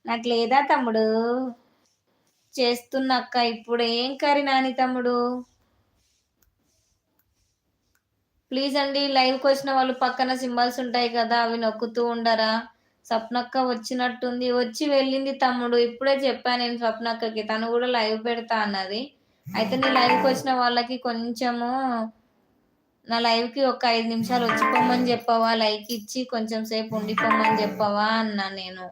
నాకు లేదా తమ్ముడు? చేస్తున్నా అక్క ఇప్పుడు. ఏం కర్రీ నాని తమ్ముడు? ప్లీజ్ అండి, లైవ్‌కొచ్చిన వాళ్ళు పక్కన సింబల్స్ ఉంటాయి కదా! అవి నొక్కుతూ ఉండరా? స్వప్నక్క వచ్చినట్టుంది. వచ్చి వెళ్ళింది తమ్ముడు. ఇప్పుడే చెప్పా నేను స్వప్నక్కకి. తను గూడా లైవ్ పెడతా అన్నది. అయితే నీ లైవ్‌కొచ్చిన వాళ్ళకి కొంచెము నా లైవ్‌కి ఒక 5 నిమిషాలు వచ్చి పొమ్మని చెప్పవా? లైక్ ఇచ్చి కొంచెం సేపు ఉండిపోమ్మని చెప్పవా అన్నా నేను.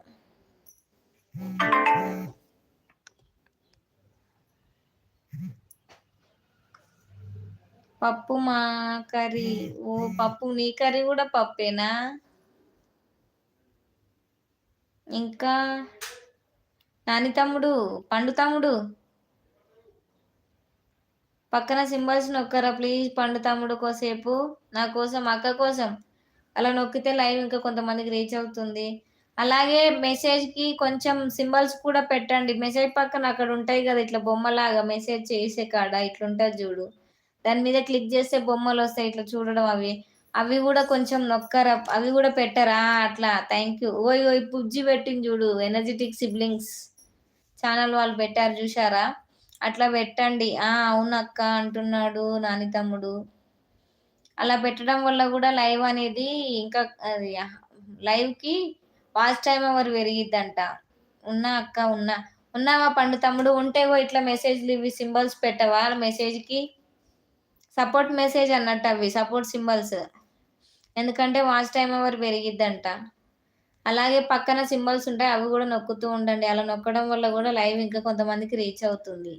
పప్పు మా కర్రీ. ఓహ్! పప్పు నీ కర్రీ గూడా పప్పేనా? ఇంకా నాని తమ్ముడు, పండు తమ్ముడు, పక్కన సింబల్స్ నొక్కరా ప్లీజ్ పండు తమ్ముడు కోసేపు. నా కోసం, అక్క కోసం. అలా నొక్కితే లైవ్ ఇంకా కొంతమందికి రీచ్ అవుతుంది. అలాగే మెసేజ్‌కి కొంచెం సింబల్స్ కూడా పెట్టండి. మెసేజ్ పక్కన అక్కడ ఉంటాయి గదా! ఇట్లా బొమ్మలాగా మెసేజ్ చేసే కాడ ఇట్లుంటది జూడు. దాని మీద క్లిక్ చేస్తే బొమ్మలొస్తాయి ఇట్లా చూడడం అవి. అవి గూడా కొంచెం నొక్కరా? అవి గూడా పెట్టరా? అట్లా థాంక్ యూ. ఓయ్! ఓయ్! పుజ్జి పెట్టింది జూడు. ఎనర్జిటిక్ సిబ్లింగ్స్ ఛానల్ వాళ్ళు పెట్టారు జూశారా? అట్లా పెట్టండి. ఆ! అవునక్క అంటున్నాడు నాని తమ్ముడు. అలా పెట్టడం వల్ల గూడా లైవ్ అనేది ఇంకా అది లైవ్‌కి వాచ్ టైమ్ అవర్ పెరిగిద్దంట. ఉన్నా అక్క ఉన్నా. ఉన్నావా పండు తమ్ముడు? ఉంటే ఇట్లా మెసేజ్‌లు ఇవి సింబల్స్ పెట్టవా మెసేజ్‌కి? సపోర్ట్ మెసేజ్ అన్నట్టు అవి. Support symbols. ఎందుకంటే వాచ్ టైమ్ అవర్ పెరిగిద్దంట. అలాగే పక్కన సింబల్స్ ఉంటాయి. అవి గూడా నొక్కుతూ ఉండండి. అలా నొక్కడం వల్ల గూడా లైవ్ ఇంకా కొంతమందికి రీచ్ అవుతుంది.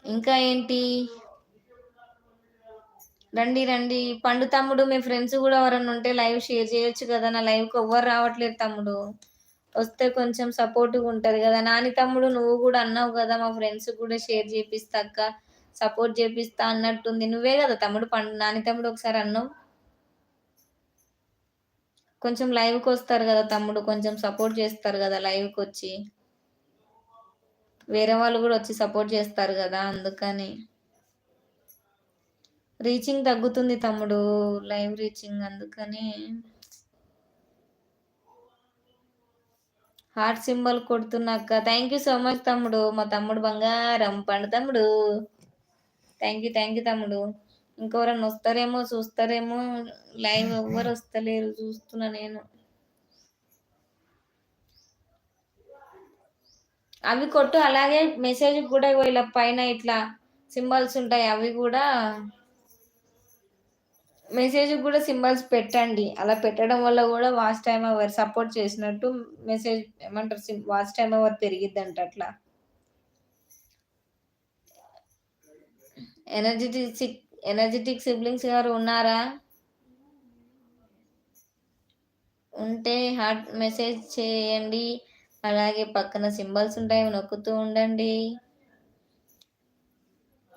ఇంకా ఏంటి? రండి రండి. పండు తమ్ముడు మీ ఫ్రెండ్స్ గూడా ఎవరన్నా ఉంటే లైవ్ షేర్ చేయొచ్చు గదా! నా లైవ్‌కి ఎవ్వరు రావట్లేదు తమ్ముడు. వస్తే కొంచెం సపోర్ట్‌గా ఉంటది గదా! నాని తమ్ముడు నువ్వు గూడా అన్నావు గదా! మా ఫ్రెండ్స్‌కి గూడా షేర్ జేపిస్తా అక్క, సపోర్ట్ జేపిస్తా అన్నట్టుంది. నువ్వే గదా తమ్ముడు నాని తమ్ముడు ఒకసారి అన్నావు. కొంచెం లైవ్‌కొస్తారు గదా తమ్ముడు. కొంచెం సపోర్ట్ జేస్తారు గదా లైవ్‌కొచ్చి. వేరే వాళ్ళు గూడా వచ్చి సపోర్ట్ జేస్తారు గదా! అందుకని. రీచింగ్ తగ్గుతుంది తమ్ముడు. లైవ్ రీచింగ్ అందుకని. హార్ట్ సింబల్ కొడుతున్నా అక్క. థ్యాంక్ యూ సో మచ్ తమ్ముడు. మా తమ్ముడు బంగారం. పండు తమ్ముడు. థ్యాంక్ యూ తమ్ముడు. ఇంకెవరన్నా వస్తారేమో చూస్తారేమో. లైవ్ ఎవ్వరు వస్తలేరు చూస్తున్నా నేను. అవి కొట్టు. అలాగే మెసేజ్ కూడా ఇగో ఇలా పైన ఇట్లా సింబల్స్ ఉంటాయి. అవి కూడా మెసేజ్ కూడా సింబల్స్ పెట్టండి. అలా పెట్టడం వల్ల కూడా వాచ్ టైమ్ అవర్ సపోర్ట్ చేసినట్టు మెసేజ్ ఏమంటారు వాచ్ టైమ్ అవర్ పెరిగిద్దంట అట్లా. ఎనర్జిటిక్ ఎనర్జిటిక్ సిబ్లింగ్స్ గారు ఉన్నారా? ఉంటే హార్ట్ మెసేజ్ చేయండి. అలాగే పక్కన సింబల్స్ ఉంటాయి. అవి నొక్కుతూ ఉండండి.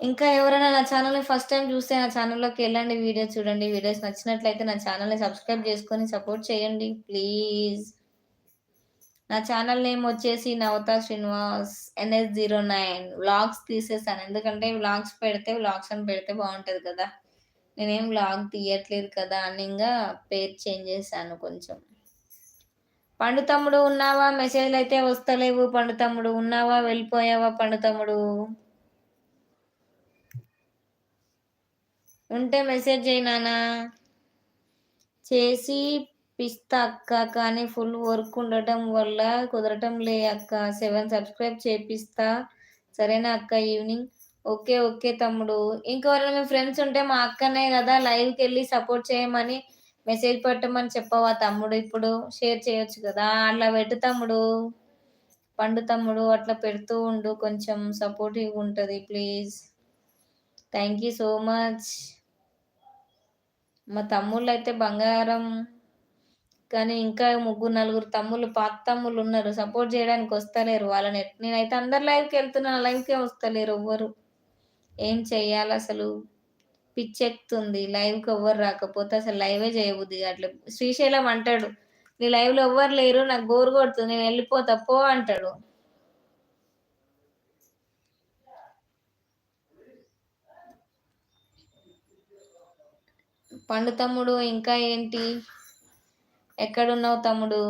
ఇంకా ఎవరైనా నా ఛానల్‌ని ఫస్ట్ టైమ్ చూస్తే నా ఛానల్‌లోకి ఎళ్ళండి. వీడియోస్ చూడండి. వీడియోస్ నచ్చినట్లయితే నా ఛానల్‌ని సబ్స్క్రైబ్ చేసుకొని సపోర్ట్ చేయండి ప్లీజ్. నా ఛానల్ నేమ్ వచ్చేసి నవత శ్రీనివాస్ NS09 వ్లాగ్స్ తీసేసాను. ఎందుకంటే వ్లాగ్స్ అని పెడితే బావుంటది కదా! నేనేం వ్లాగ్ తీయట్లేదు కదా! అని ఇంగా పేరు చేంజ్ చేశాను కొంచెం. పండు తమ్ముడు ఉన్నావా? మెసేజ్‌లయితే వస్తలేవు. పండు తమ్ముడు ఉన్నావా? వెళ్ళిపోయావా పండు తమ్ముడు? ఉంటే మెసేజ్ చెయి నాన్న. చేసి పిస్తా అక్క. కానీ ఫుల్ వర్క్ ఉండటం వల్ల కుదరటం లే అక్క. 7 సబ్స్క్రైబ్ చేపిస్తా. సరేనా అక్క ఈవినింగ్? ఓకే. ఓకే తమ్ముడు. ఇంకెవరైనా మీ ఫ్రెండ్స్ ఉంటే మా అక్కనే గదా! లైవ్‌కెళ్ళి సపోర్ట్ చేయమని మెసేజ్ పెట్టమని చెప్పవా తమ్ముడు ఇప్పుడు? షేర్ చేయొచ్చు కదా! అట్లా పెట్టు తమ్ముడు. పండు తమ్ముడు అట్లా పెడుతూ ఉండు. కొంచెం సపోర్టివ్‌గా ఉంటది please. Thank you so much. మా తమ్ముళ్ళైతే బంగారం. కానీ ఇంకా ముగ్గురు, నలుగురు తమ్ముళ్ళు పాత తమ్ముళ్ళున్నారు. సపోర్ట్ జేయడానికి వస్తలేరు. వాళ్ళని నేనైతే అందరి లైవ్‌కెళ్తున్నా. నా లైవ్‌కే వస్తలేరు ఎవ్వరు. ఏం చెయ్యాలసలు? పిచ్చెక్కుతుంది. లైవ్‌కి ఎవ్వరు రాకపోతే అసలు లైవే చేయబుద్ధి కాట్లే. శ్రీశైలం అంటాడు, "నీ లైవ్‌లో ఎవ్వరు లేరు. నాకు బోర్ కొడుతుంది. నేనెళ్ళిపోతా పో" అంటాడు. పండు తమ్ముడు ఇంకా ఏంటి? ఎక్కడున్నావు తమ్ముడు?